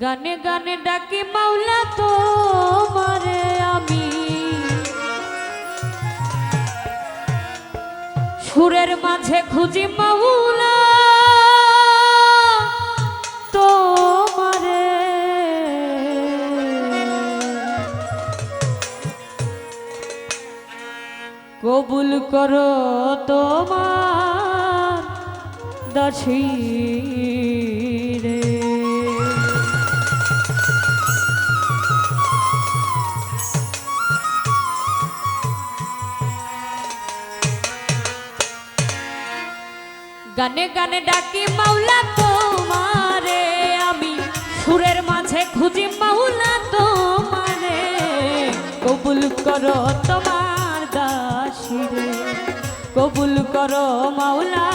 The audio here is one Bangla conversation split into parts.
গানে গানে ডাকি মাওলা তোমারে আমি, সুরের মাঝে খুঁজি মাওলা তোমারে। কবুল করো তোমার দাসী রে। গানে গানে ডাকি মাওলা তোমারে আমি, সুরের মাঝে খুঁজি মাওলা তোমারে। কবুল করো তোমার দাসী রে, কবুল করো মাওলা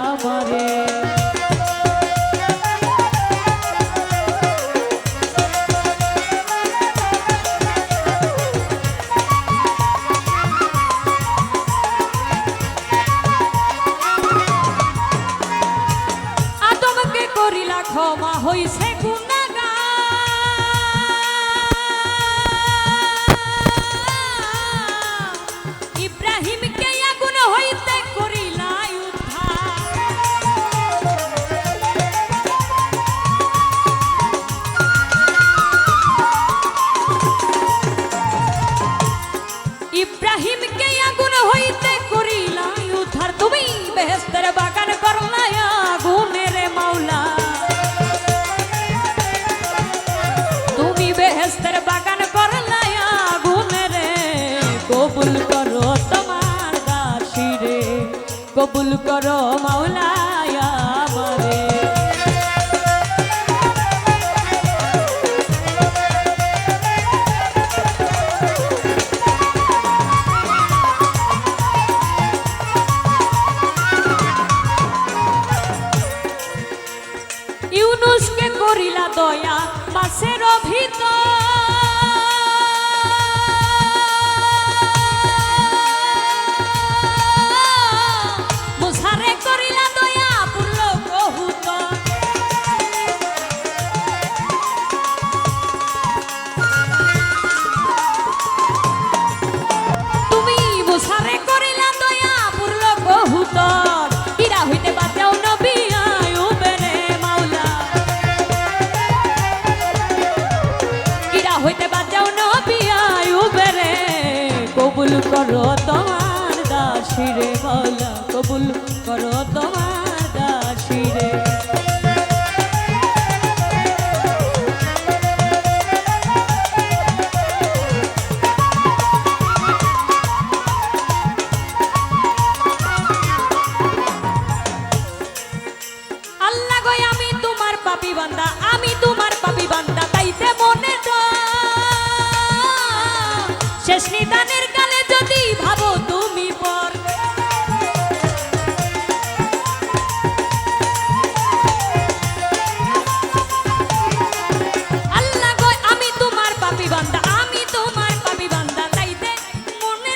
আমারে। করিলা ক্ষমা হইছে গুনাহগার, ইব্রাহিমকে আগুন হইতে করিলা উদ্ধার, ইব্রাহিমকে আগুন হইতে করিলা উদ্ধার। তুমি বেহেশতের বাগান করলা আগুনের মাওলা, তুমি বেহেশতের বাগান করলা আগুনের। কবুল করো তোমার দাসী রে, কবুল করো মাওলা আমারে। ইউনুসকে করিলা দয়া মাছের ভিতর, মুসারে করিলা দয়া পুরল কহুতর। তুমি মুসারে করিলা দয়া পুরল কহুতর, হীরা হইতে বাঁচাও নবী হইতে বাঁচাও নবী আইয়ুবের। কবুল করো তোমার দাসী রে মাওলা, কবুল করো তোমার দাসী রে। আল্লাহ গো আমি তোমার পাপী বান্দা, আমি তোমার পাপী বান্দা, তাইতে মনে শেষ নিদানের কালে যদি ভাবো তুমি পর। আল্লাহ গো আমি তোমার পাপী বান্দা, আমি তোমার পাপী বান্দা, তাইতে মনে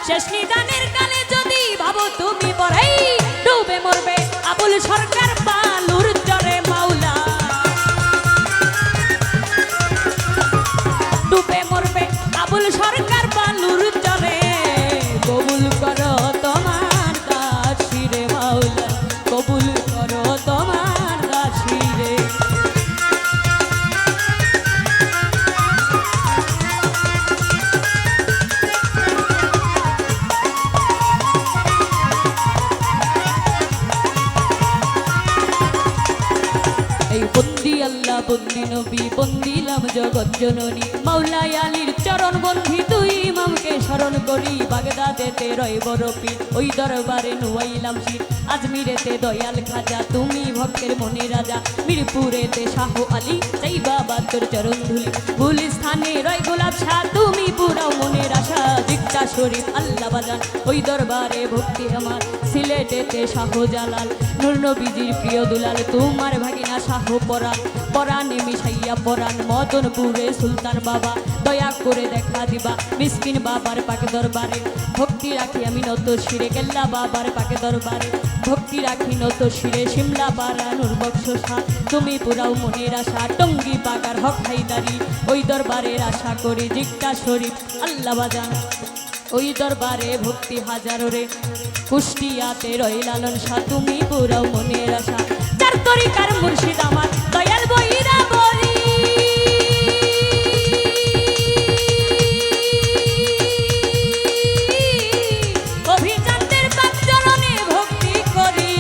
শেষ নিদানের কালে যদি ভাবো তুমি পর। এই ডুবে মরবে আবুল সরকার বালুর চরে মাওলা, ডুবে মরবে আবুল সরকার বালুর চরে। কবুল করো তোমার দাসী রে মাওলা, কবুল করো তোমার দাসী রে। এই বন্দি আল্লাহ বন্দি নবী বন্দিলাম জগৎ জননী, মাওলা আলীর চরণ বন্ধি তুই ইমামকে স্মরণ করি। বাগদাদেতে রয় বরফি ওই দরবারে নুয়াইলাম শীত, আজমিরেতে দয়াল খাজা তুমি ভক্তের মনে রাজা, মিরপুরেতে শাহ আলী সেই বাবা তোর চরণ ধুলি, গুলিস্থানে রয় গোলাপ শাহ তুমি পুরাও মনের আশা। জিক্কা শরীফ আল্লাহ বাজান ওই দরবারে ভক্তি আমার, সিলেটেতে শাহ জালাল নূর নবীজির প্রিয় দুলাল তোমার ভাগিনা শাহ পরাণ, পরাণে মিশাইয়া পরাণ মদনপুরে সুলতান বাবা দয়া করে দেখা দিবা মিসকিন বাবার পাকে দরবারে ভক্তি রাখি আমি নত শিরে কেল্লা বাবার পাকে দরবারে ভক্তি রাখি নত শিরে শিমলা পাড়া নূর বক্সসা তুমি পুরাও মনের আশা টঙ্গি বাগার হক হাইদারি ওই দরবারের আশা করি জিজ্ঞা শরীফ আল্লাহ বাজান ওই দরবারে ভক্তি হাজারো রে কুষ্টিয়াতে রই লালন শাহ তুমি পুরাও মনের আশা চার তরিকার মুর্শিদ আমার দয়াল বইরা বলি অভিজাতদের পাক চরণে ভক্তি করি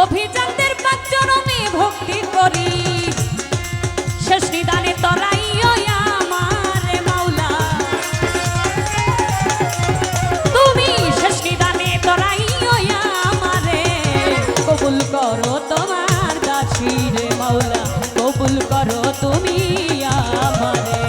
অভিজাতদের পাক চরণে ভক্তি করি শেষ নিদানে তরাইও আমারে মাওলা তুমি শেষ নিদানে তরাইও আমারে কবুল করো তোমার দাসী রে মাওলা কবুল করো তুমি আমারে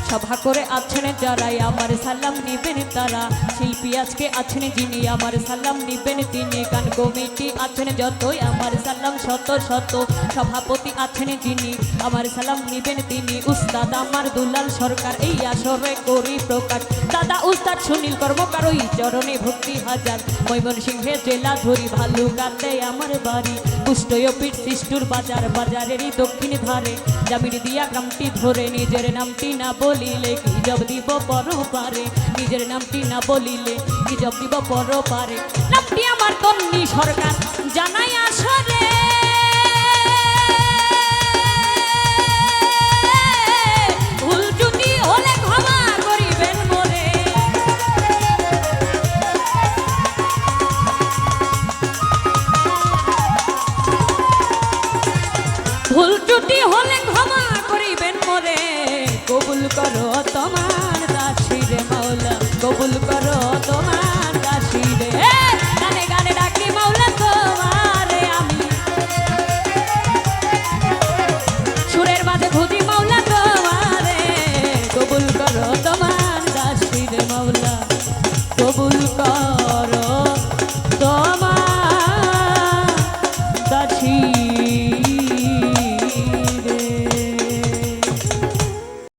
সভা করে আছেন যারাই আমার সালাম নিবেন তারা শিল্পী আজকে আছেন যিনি আমার সালাম নিবেন তিনি গান কমিটি আছেন যতই আমার সালাম শত শত সভাপতি আছেন যিনি আমার সালাম নিবেন তিনি উস্তাদ আমার দুলাল সরকার এই আসরে করি প্রকাশ দাদা উস্তাদ সুনীল কর্মকার ওই চরণে ভক্তি হাজার ময়মনসিংহে জেলা ধরি ভালুকাতে আমার বাড়ি কুষ্টয়পীঠ সৃষ্টুর বাজার বাজারেরই দক্ষিণ ধারে জামির দিয়া গ্রামটি ধরে নিজের নামটি না বলিলে কি জব দিব পর পারে নিজের নামটি না বলিলে কি জব দিব পর পারে নামটি আমার তন্নি সরকার জানাই আসরে